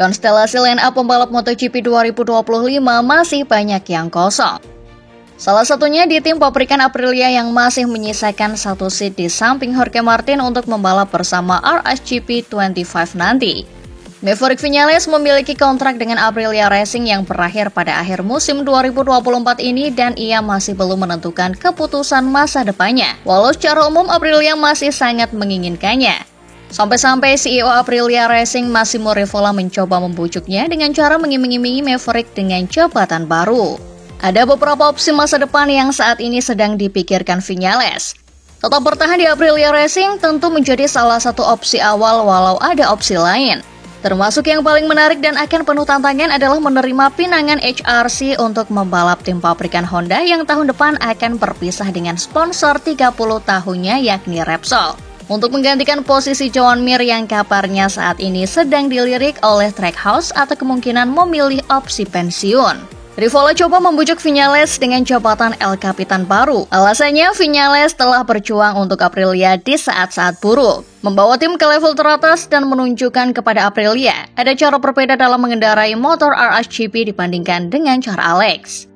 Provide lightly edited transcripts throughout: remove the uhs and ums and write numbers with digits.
Konstelasi line-up pembalap MotoGP 2025 masih banyak yang kosong. Salah satunya di tim pabrikan Aprilia yang masih menyisakan satu seat di samping Jorge Martin untuk membalap bersama RSGP 25 nanti. Maverick Viñales memiliki kontrak dengan Aprilia Racing yang berakhir pada akhir musim 2024 ini dan ia masih belum menentukan keputusan masa depannya, walau secara umum Aprilia masih sangat menginginkannya. Sampai-sampai CEO Aprilia Racing Massimo Rivola mencoba membujuknya dengan cara mengiming-imingi Maverick dengan jabatan baru. Ada beberapa opsi masa depan yang saat ini sedang dipikirkan Viñales. Tetap bertahan di Aprilia Racing tentu menjadi salah satu opsi awal walau ada opsi lain. Termasuk yang paling menarik dan akan penuh tantangan adalah menerima pinangan HRC untuk membalap tim pabrikan Honda yang tahun depan akan berpisah dengan sponsor 30 tahunnya yakni Repsol. Untuk menggantikan posisi Joan Mir yang kabarnya saat ini sedang dilirik oleh Trackhouse atau kemungkinan memilih opsi pensiun. Rivola coba membujuk Viñales dengan jabatan El Capitan baru. Alasannya Viñales telah berjuang untuk Aprilia di saat-saat buruk, membawa tim ke level teratas dan menunjukkan kepada Aprilia ada cara berbeda dalam mengendarai motor RSGP dibandingkan dengan cara Alex.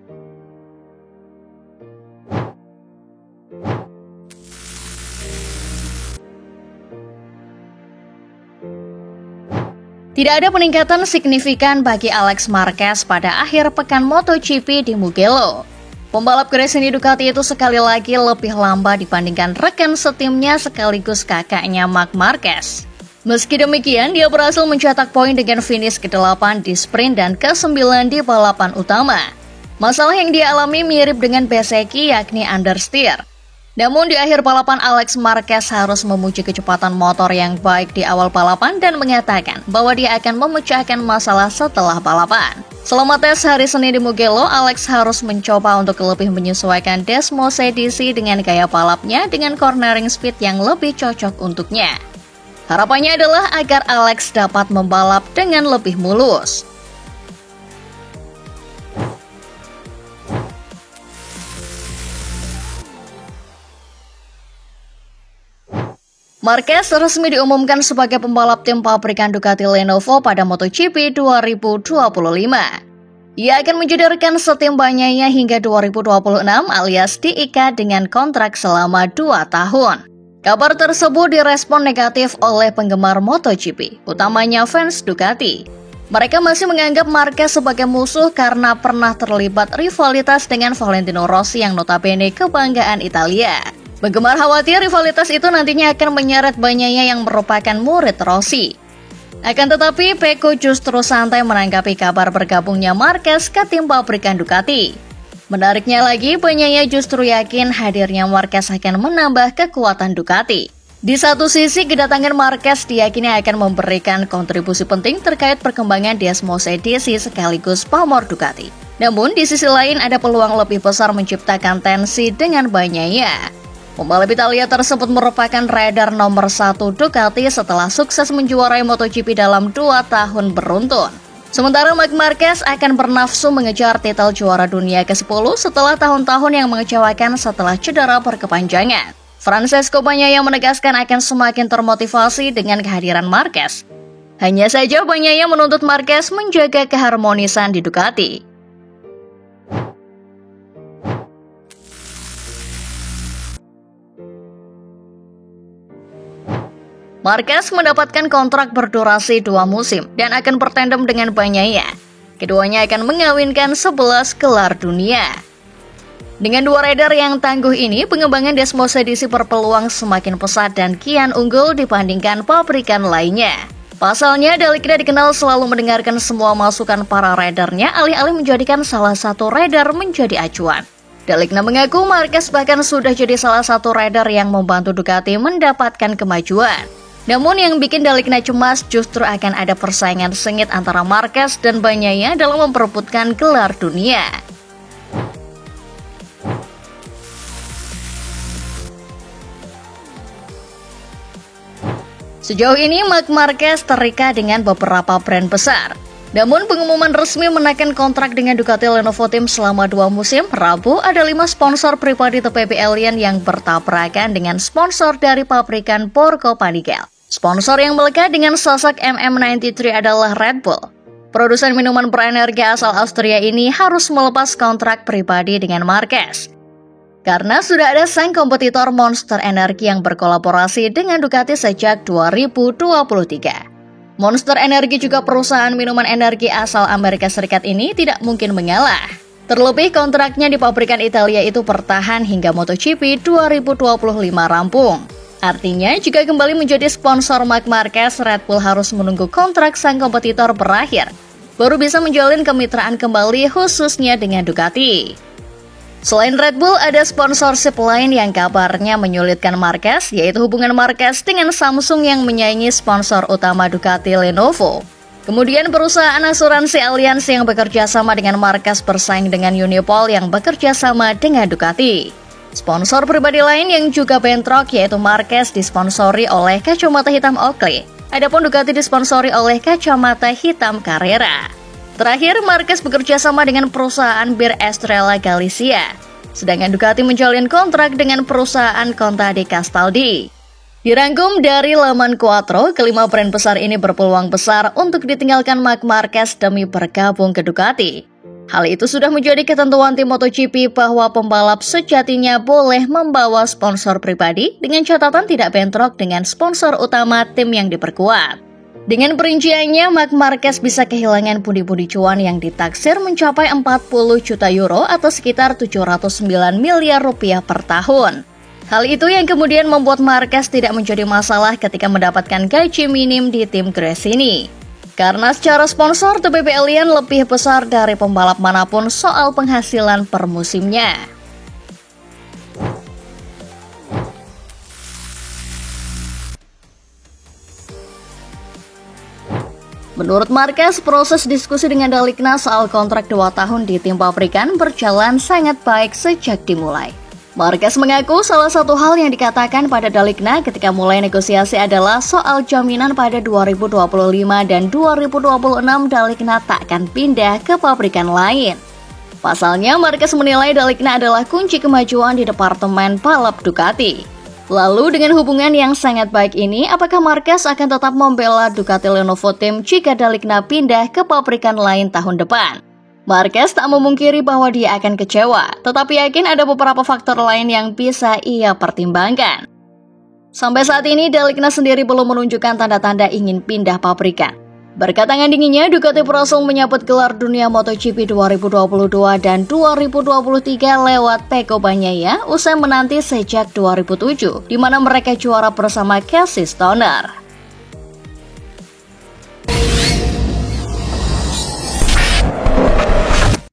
Tidak ada peningkatan signifikan bagi Alex Marquez pada akhir pekan MotoGP di Mugello. Pembalap Gresini Ducati itu sekali lagi lebih lambat dibandingkan rekan setimnya sekaligus kakaknya Marc Marquez. Meski demikian, dia berhasil mencetak poin dengan finish ke-8 di sprint dan ke-9 di balapan utama. Masalah yang dia alami mirip dengan Bezzecchi yakni understeer. Namun di akhir balapan Alex Marquez harus memuji kecepatan motor yang baik di awal balapan dan mengatakan bahwa dia akan memecahkan masalah setelah balapan. Selama tes hari Senin di Mugello, Alex harus mencoba untuk lebih menyesuaikan Desmosed DC dengan gaya balapnya dengan cornering speed yang lebih cocok untuknya. Harapannya adalah agar Alex dapat membalap dengan lebih mulus. Marquez resmi diumumkan sebagai pembalap tim pabrikan Ducati Lenovo pada MotoGP 2025. Ia akan menjadi rekan setim Bagnaia hingga 2026 alias diikat dengan kontrak selama 2 tahun. Kabar tersebut direspon negatif oleh penggemar MotoGP, utamanya fans Ducati. Mereka masih menganggap Marquez sebagai musuh karena pernah terlibat rivalitas dengan Valentino Rossi yang notabene kebanggaan Italia. Penggemar khawatir rivalitas itu nantinya akan menyeret Bagnaia yang merupakan murid Rossi. Akan tetapi, Pecco justru santai menanggapi kabar bergabungnya Marquez ke tim pabrikan Ducati. Menariknya lagi, Bagnaia justru yakin hadirnya Marquez akan menambah kekuatan Ducati. Di satu sisi, kedatangan Marquez diyakini akan memberikan kontribusi penting terkait perkembangan Desmosed DC sekaligus pamor Ducati. Namun, di sisi lain ada peluang lebih besar menciptakan tensi dengan Bagnaia. Pembalap Italia tersebut merupakan rider nomor 1 Ducati setelah sukses menjuarai MotoGP dalam 2 tahun beruntun. Sementara Marc Marquez akan bernafsu mengejar titel juara dunia ke-10 setelah tahun-tahun yang mengecewakan setelah cedera berkepanjangan. Francesco Bagnaia menegaskan akan semakin termotivasi dengan kehadiran Marquez. Hanya saja Bagnaia menuntut Marquez menjaga keharmonisan di Ducati. Marquez mendapatkan kontrak berdurasi 2 musim dan akan bertandem dengan Bagnaia. Keduanya akan mengawinkan 11 gelar dunia. Dengan 2 rider yang tangguh ini, pengembangan Desmosed DC berpeluang semakin pesat dan kian unggul dibandingkan pabrikan lainnya. Pasalnya, Dalikna dikenal selalu mendengarkan semua masukan para ridernya alih-alih menjadikan salah satu rider menjadi acuan. Dalikna mengaku Marquez bahkan sudah jadi salah satu rider yang membantu Ducati mendapatkan kemajuan. Namun yang bikin Dalikna cemas justru akan ada persaingan sengit antara Marquez dan Bagnaia dalam memperebutkan gelar dunia. Sejauh ini Marc Marquez terikat dengan beberapa brand besar. Namun pengumuman resmi menaikkan kontrak dengan Ducati Lenovo Team selama 2 musim, Rabu ada 5 sponsor pribadi TPB Alien yang bertabrakan dengan sponsor dari pabrikan Borgo Panigale. Sponsor yang melekat dengan sosok MM93 adalah Red Bull, produsen minuman berenergi asal Austria ini harus melepas kontrak pribadi dengan Marquez. Karena sudah ada sang kompetitor Monster Energy yang berkolaborasi dengan Ducati sejak 2023. Monster Energy juga perusahaan minuman energi asal Amerika Serikat ini tidak mungkin mengalah. Terlebih kontraknya di pabrikan Italia itu bertahan hingga MotoGP 2025 rampung. Artinya, jika kembali menjadi sponsor Marc Marquez, Red Bull harus menunggu kontrak sang kompetitor berakhir, baru bisa menjalin kemitraan kembali khususnya dengan Ducati. Selain Red Bull, ada sponsorship lain yang kabarnya menyulitkan Marquez, yaitu hubungan Marquez dengan Samsung yang menyaingi sponsor utama Ducati, Lenovo. Kemudian perusahaan asuransi Allianz yang bekerja sama dengan Marquez bersaing dengan Unipol yang bekerja sama dengan Ducati. Sponsor pribadi lain yang juga bentrok yaitu Marquez disponsori oleh kacamata hitam Oakley. Adapun Ducati disponsori oleh kacamata hitam Carrera. Terakhir, Marquez bekerja sama dengan perusahaan bir Estrella Galicia. Sedangkan Ducati menjalin kontrak dengan perusahaan Conti Castaldi. Dirangkum dari laman Quattro, kelima brand besar ini berpeluang besar untuk ditinggalkan Marc Marquez demi bergabung ke Ducati. Hal itu sudah menjadi ketentuan tim MotoGP bahwa pembalap sejatinya boleh membawa sponsor pribadi dengan catatan tidak bentrok dengan sponsor utama tim yang diperkuat. Dengan perinciannya, Marc Marquez bisa kehilangan pundi-pundi cuan yang ditaksir mencapai 40 juta euro atau sekitar 709 miliar rupiah per tahun. Hal itu yang kemudian membuat Marquez tidak menjadi masalah ketika mendapatkan gaji minim di tim Grace ini. Karena secara sponsor, TPP Allianz lebih besar dari pembalap manapun soal penghasilan per musimnya. Menurut Marquez, proses diskusi dengan Dalikna soal kontrak 2 tahun di tim pabrikan berjalan sangat baik sejak dimulai. Marquez mengaku salah satu hal yang dikatakan pada Dalikna ketika mulai negosiasi adalah soal jaminan pada 2025 dan 2026 Dalikna tak akan pindah ke pabrikan lain. Pasalnya, Marquez menilai Dalikna adalah kunci kemajuan di departemen balap Ducati. Lalu dengan hubungan yang sangat baik ini, apakah Marquez akan tetap membela Ducati Lenovo Team jika Dalikna pindah ke pabrikan lain tahun depan? Marquez tak memungkiri bahwa dia akan kecewa, tetapi yakin ada beberapa faktor lain yang bisa ia pertimbangkan. Sampai saat ini, Dalikna sendiri belum menunjukkan tanda-tanda ingin pindah pabrikan. Berkat tangan dinginnya, Ducati berhasil menyabet gelar dunia MotoGP 2022 dan 2023 lewat Pecco Bagnaia usai menanti sejak 2007, di mana mereka juara bersama Casey Stoner.